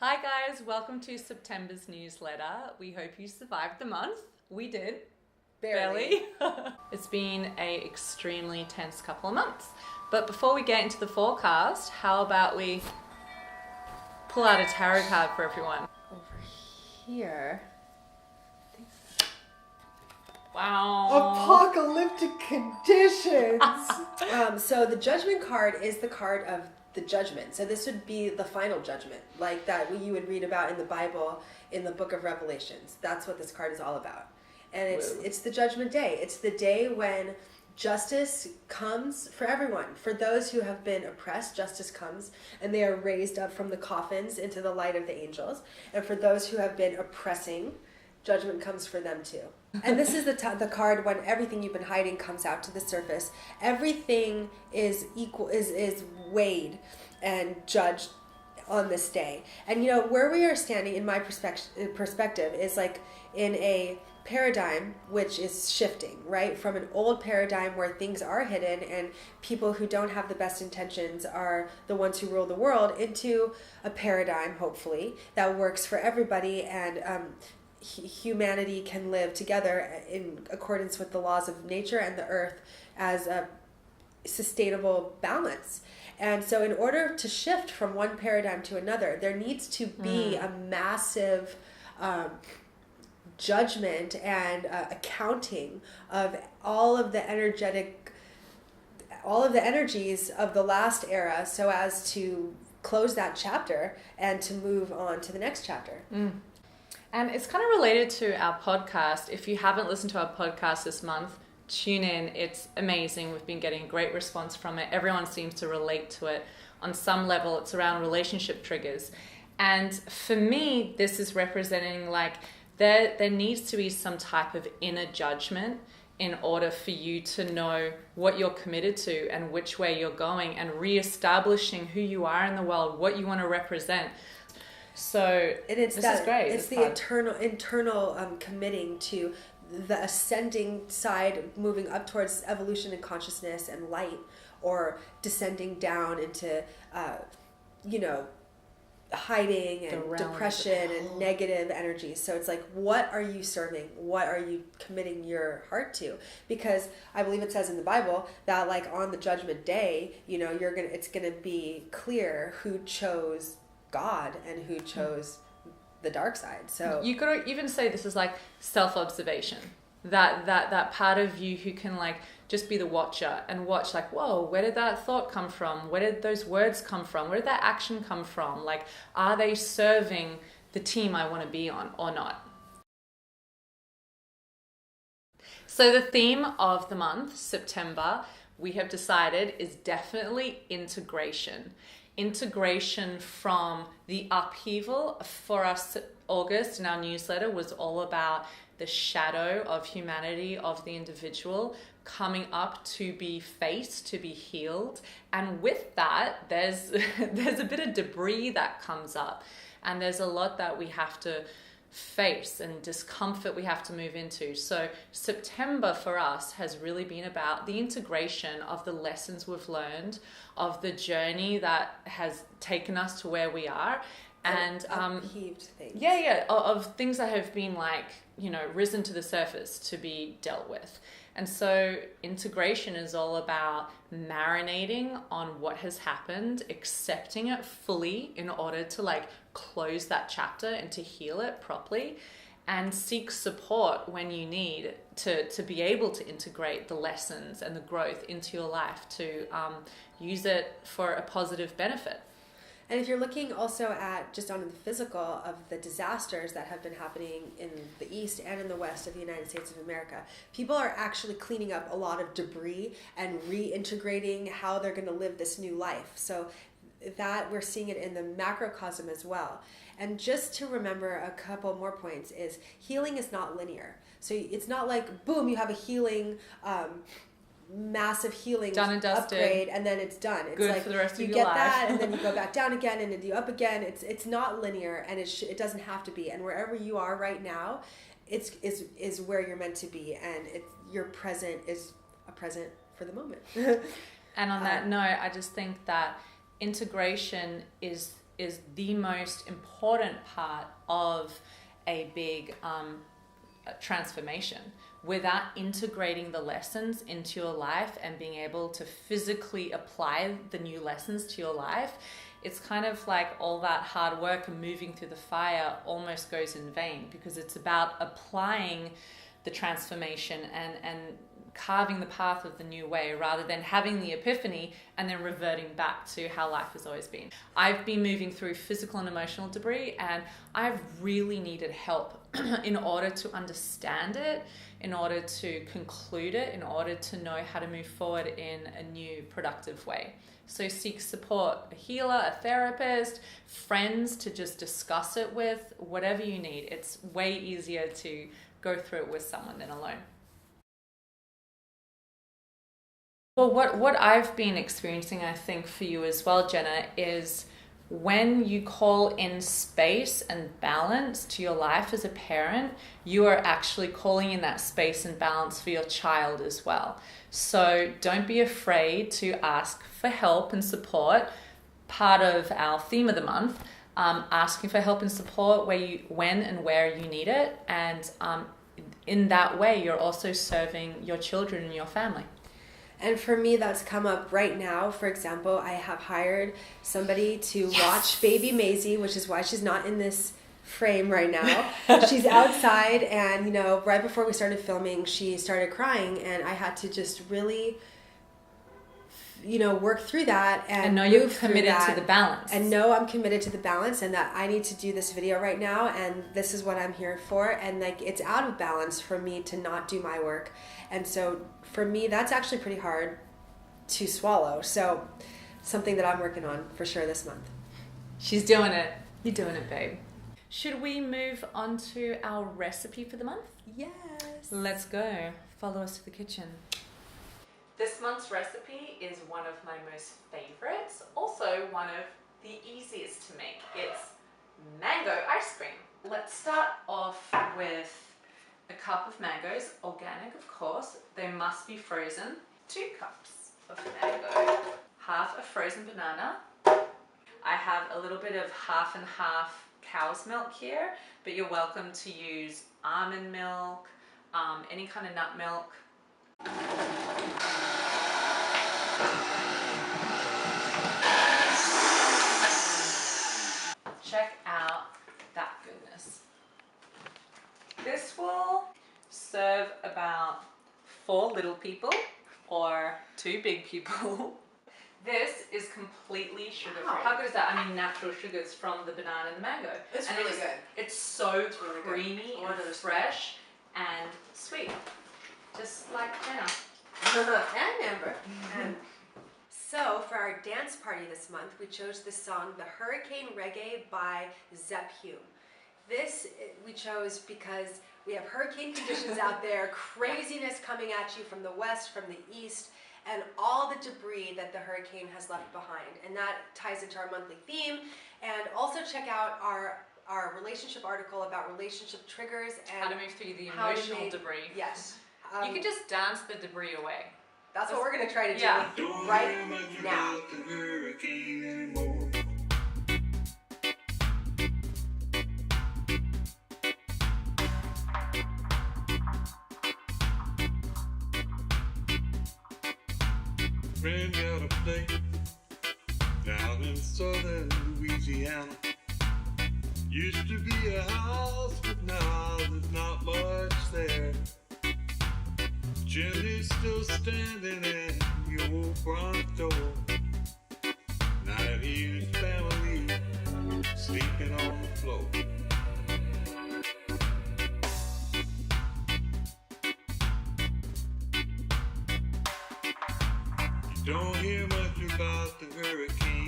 Hi guys, welcome to September's newsletter. We hope you survived the month. We did. Barely. It's been an extremely tense couple of months. But before we get into the forecast, how about we pull out a tarot card for everyone? Over here. Wow. Apocalyptic conditions. So the judgment card is the card of the judgment. So this would be the final judgment, like that you would read about in the Bible in the book of Revelations. That's what this card is all about. And it's the judgment day. It's the day when justice comes for everyone. For those who have been oppressed, justice comes and they are raised up from the coffins into the light of the angels. And for those who have been oppressing, judgment comes for them too. And this is the card when everything you've been hiding comes out to the surface. Everything is weighed and judged on this day. And where we are standing in my perspective is like in a paradigm which is shifting, right? From an old paradigm where things are hidden and people who don't have the best intentions are the ones who rule the world, into a paradigm, hopefully, that works for everybody, and humanity can live together in accordance with the laws of nature and the earth as a sustainable balance. And so in order to shift from one paradigm to another, there needs to be a massive judgment and accounting of all of the energies of the last era, so as to close that chapter and to move on to the next chapter. And it's kind of related to our podcast. If you haven't listened to our podcast this month, tune in. It's amazing. We've been getting a great response from it. Everyone seems to relate to it on some level. It's around relationship triggers. And for me, this is representing like there needs to be some type of inner judgment in order for you to know what you're committed to and which way you're going, and reestablishing who you are in the world, what you want to represent. So this is great. It's the internal committing to the ascending side, moving up towards evolution and consciousness and light, or descending down into, hiding and depression and negative energies. So it's like, what are you serving? What are you committing your heart to? Because I believe it says in the Bible that like on the judgment day, it's gonna be clear who chose God and who chose the dark side. So you could even say this is like self-observation, that part of you who can like just be the watcher and watch like, whoa, where did that thought come from? Where did those words come from? Where did that action come from? Like, are they serving the team I want to be on or not? So the theme of the month, September, we have decided is definitely integration. Integration from the upheaval. For us, August in our newsletter was all about the shadow of humanity, of the individual, coming up to be faced, to be healed. And with that, there's a bit of debris that comes up, and there's a lot that we have to face and discomfort we have to move into. So September for us has really been about the integration of the lessons we've learned, of the journey that has taken us to where we are, and upheaved things. Of things that have been like, risen to the surface to be dealt with. And so integration is all about marinating on what has happened, accepting it fully in order to like close that chapter and to heal it properly, and seek support when you need to be able to integrate the lessons and the growth into your life, to use it for a positive benefit. And if you're looking also at just on the physical of the disasters that have been happening in the East and in the West of the United States of America, people are actually cleaning up a lot of debris and reintegrating how they're going to live this new life. So that we're seeing it in the macrocosm as well. And just to remember a couple more points is healing is not linear. So it's not like, boom, you have a healing massive healing done and dusted, upgrade, and then it's done. It's good like for the rest of you your get life. that, and then you go back down again, and then you up again. It's not linear, and it doesn't have to be. And wherever you are right now, is where you're meant to be, and your present is a present for the moment. And on that note, I just think that integration is is the most important part of a big transformation. Without integrating the lessons into your life and being able to physically apply the new lessons to your life, it's kind of like all that hard work and moving through the fire almost goes in vain, because it's about applying the transformation and carving the path of the new way, rather than having the epiphany and then reverting back to how life has always been. I've been moving through physical and emotional debris, and I've really needed help in order to understand it, in order to conclude it, in order to know how to move forward in a new productive way. So seek support, a healer, a therapist, friends to just discuss it with, whatever you need. It's way easier to go through it with someone than alone. Well, what I've been experiencing, I think for you as well, Jenna, is when you call in space and balance to your life as a parent, you are actually calling in that space and balance for your child as well. So don't be afraid to ask for help and support. Part of our theme of the month, asking for help and support when and where you need it. And in that way, you're also serving your children and your family. And for me, that's come up right now. For example, I have hired somebody to watch baby Maisie, which is why she's not in this frame right now. She's outside, and right before we started filming, she started crying, and I had to just really work through that and know you're committed to the balance. And know I'm committed to the balance, and that I need to do this video right now, and this is what I'm here for. And it's out of balance for me to not do my work. And so for me, that's actually pretty hard to swallow. So something that I'm working on for sure this month. She's doing it. You're doing it, babe. Should we move on to our recipe for the month? Yes. Let's go. Follow us to the kitchen. This month's recipe is one of my most favorites, also one of the easiest to make. It's mango ice cream. Let's start off with a cup of mangoes, organic of course. They must be frozen. 2 cups of mango, half a frozen banana. I have a little bit of half and half cow's milk here, but you're welcome to use almond milk, any kind of nut milk. Check out that goodness. This will serve about 4 little people or 2 big people. This is completely sugar-free. Wow. How good is that? I mean, natural sugars from the banana and the mango. It's really good. It's so really creamy good. and fresh and sweet. Just like Jenna. And Amber. So for our dance party this month, we chose the song The Hurricane Reggae by Zepp Hume. This we chose because we have hurricane conditions out there, craziness coming at you from the west, from the east, and all the debris that the hurricane has left behind. And that ties into our monthly theme. And also check out our relationship article about relationship triggers and how to move through the emotional debris. Yes. You can just dance the debris away. That's what we're going to try to do right now. Ran out of place down in southern Louisiana. Used to be a house, but now there's not much there. Jenny's still standing at the old front door. Now he and his family sleeping on the floor. You don't hear much about the hurricane